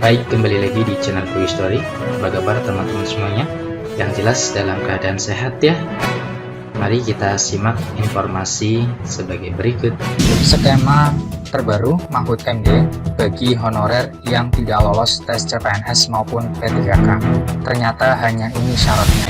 Baik, kembali lagi di channel Quick Story. Apa kabar teman-teman semuanya? Yang jelas dalam keadaan sehat ya. Mari kita simak informasi sebagai berikut. Skema terbaru Mahfud MD bagi honorer yang tidak lolos tes CPNS maupun P3K. Ternyata hanya ini syaratnya.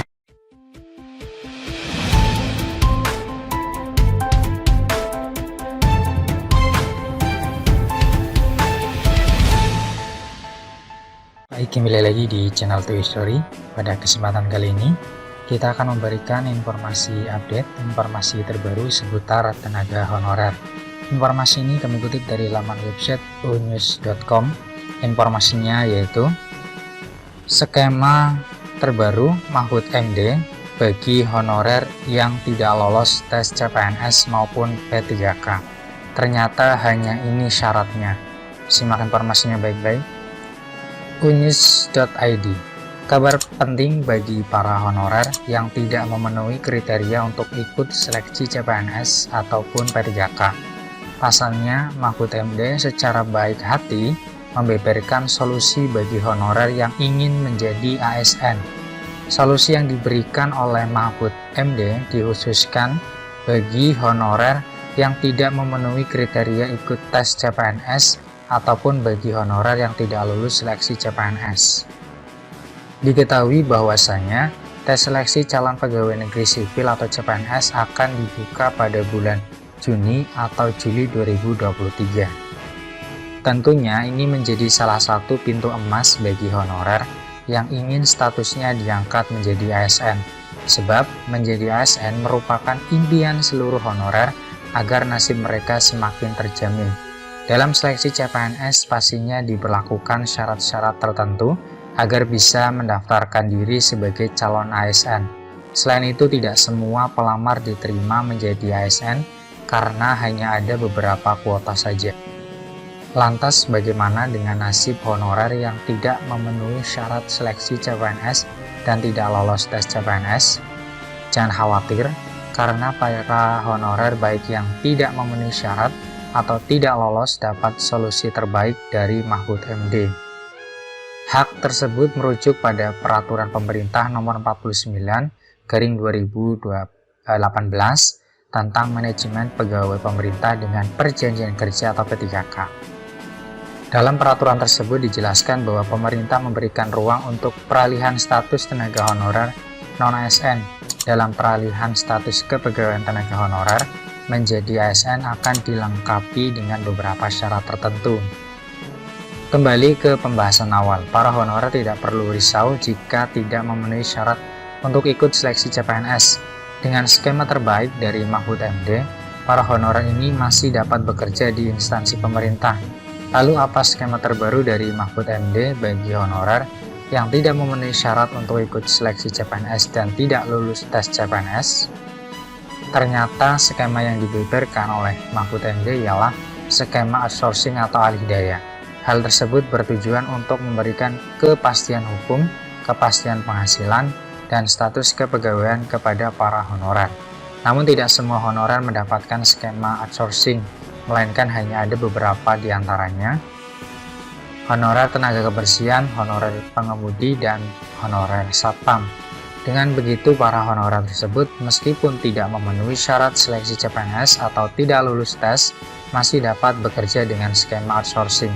Baik, kembali lagi di channel Quick Story. Pada kesempatan kali ini kita akan memberikan informasi terbaru seputar tenaga honorer. Informasi ini kami kutip dari laman website unews.com. Informasinya yaitu skema terbaru Mahfud MD bagi honorer yang tidak lolos tes CPNS maupun P3K. Ternyata hanya ini syaratnya. Simak informasinya baik-baik. unews.id. Kabar penting bagi para honorer yang tidak memenuhi kriteria untuk ikut seleksi CPNS ataupun P3K. Pasalnya, Mahfud MD secara baik hati membeberkan solusi bagi honorer yang ingin menjadi ASN. Solusi yang diberikan oleh Mahfud MD dikhususkan bagi honorer yang tidak memenuhi kriteria ikut tes CPNS ataupun bagi honorer yang tidak lulus seleksi CPNS. Diketahui bahwasanya tes seleksi calon pegawai negeri sipil atau CPNS akan dibuka pada bulan Juni atau Juli 2023. Tentunya ini menjadi salah satu pintu emas bagi honorer yang ingin statusnya diangkat menjadi ASN, sebab menjadi ASN merupakan impian seluruh honorer agar nasib mereka semakin terjamin. Dalam seleksi CPNS pastinya diberlakukan syarat-syarat tertentu agar bisa mendaftarkan diri sebagai calon ASN. Selain itu, tidak semua pelamar diterima menjadi ASN karena hanya ada beberapa kuota saja. Lantas bagaimana dengan nasib honorer yang tidak memenuhi syarat seleksi CPNS dan tidak lolos tes CPNS? Jangan khawatir, karena para honorer baik yang tidak memenuhi syarat atau tidak lolos dapat solusi terbaik dari Mahfud MD. Hak tersebut merujuk pada Peraturan Pemerintah Nomor 49/2018 tentang manajemen pegawai pemerintah dengan perjanjian kerja atau P3K. Dalam peraturan tersebut dijelaskan bahwa pemerintah memberikan ruang untuk peralihan status tenaga honorer non-ASN. Dalam peralihan status kepegawaian tenaga honorer menjadi ASN akan dilengkapi dengan beberapa syarat tertentu. Kembali ke pembahasan awal, para honorer tidak perlu risau jika tidak memenuhi syarat untuk ikut seleksi CPNS. Dengan skema terbaik dari Mahfud MD, para honorer ini masih dapat bekerja di instansi pemerintah. Lalu apa skema terbaru dari Mahfud MD bagi honorer yang tidak memenuhi syarat untuk ikut seleksi CPNS dan tidak lulus tes CPNS? Ternyata skema yang dibeberkan oleh Mahfud MD ialah skema outsourcing atau alih daya. Hal tersebut bertujuan untuk memberikan kepastian hukum, kepastian penghasilan, dan status kepegawaian kepada para honorer. Namun tidak semua honorer mendapatkan skema outsourcing, melainkan hanya ada beberapa di antaranya: honorer tenaga kebersihan, honorer pengemudi, dan honorer satpam. Dengan begitu, para honorer tersebut meskipun tidak memenuhi syarat seleksi CPNS atau tidak lulus tes, masih dapat bekerja dengan skema outsourcing.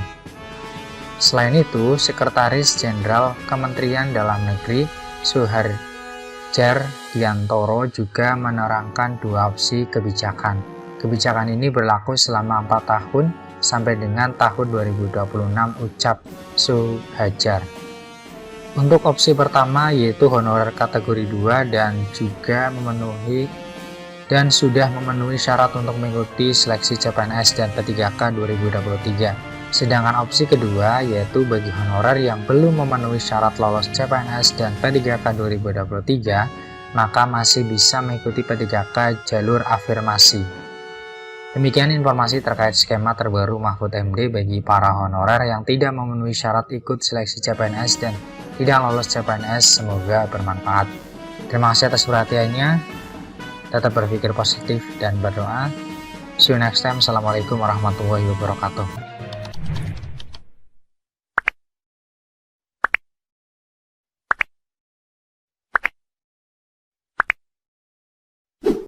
Selain itu, Sekretaris Jenderal Kementerian Dalam Negeri Suharjar Diantoro juga menerangkan dua opsi kebijakan. Kebijakan ini berlaku selama 4 tahun sampai dengan tahun 2026, ucap Suharjar. Untuk opsi pertama yaitu honorer kategori 2 dan sudah memenuhi syarat untuk mengikuti seleksi CPNS dan P3K 2023. Sedangkan opsi kedua yaitu bagi honorer yang belum memenuhi syarat lolos CPNS dan P3K 2023, maka masih bisa mengikuti P3K jalur afirmasi. Demikian informasi terkait skema terbaru Mahfud MD bagi para honorer yang tidak memenuhi syarat ikut seleksi CPNS dan tidak lolos CPNS. Semoga bermanfaat. Terima kasih atas perhatiannya. Tetap berpikir positif dan berdoa. See you next time. Assalamualaikum warahmatullahi wabarakatuh.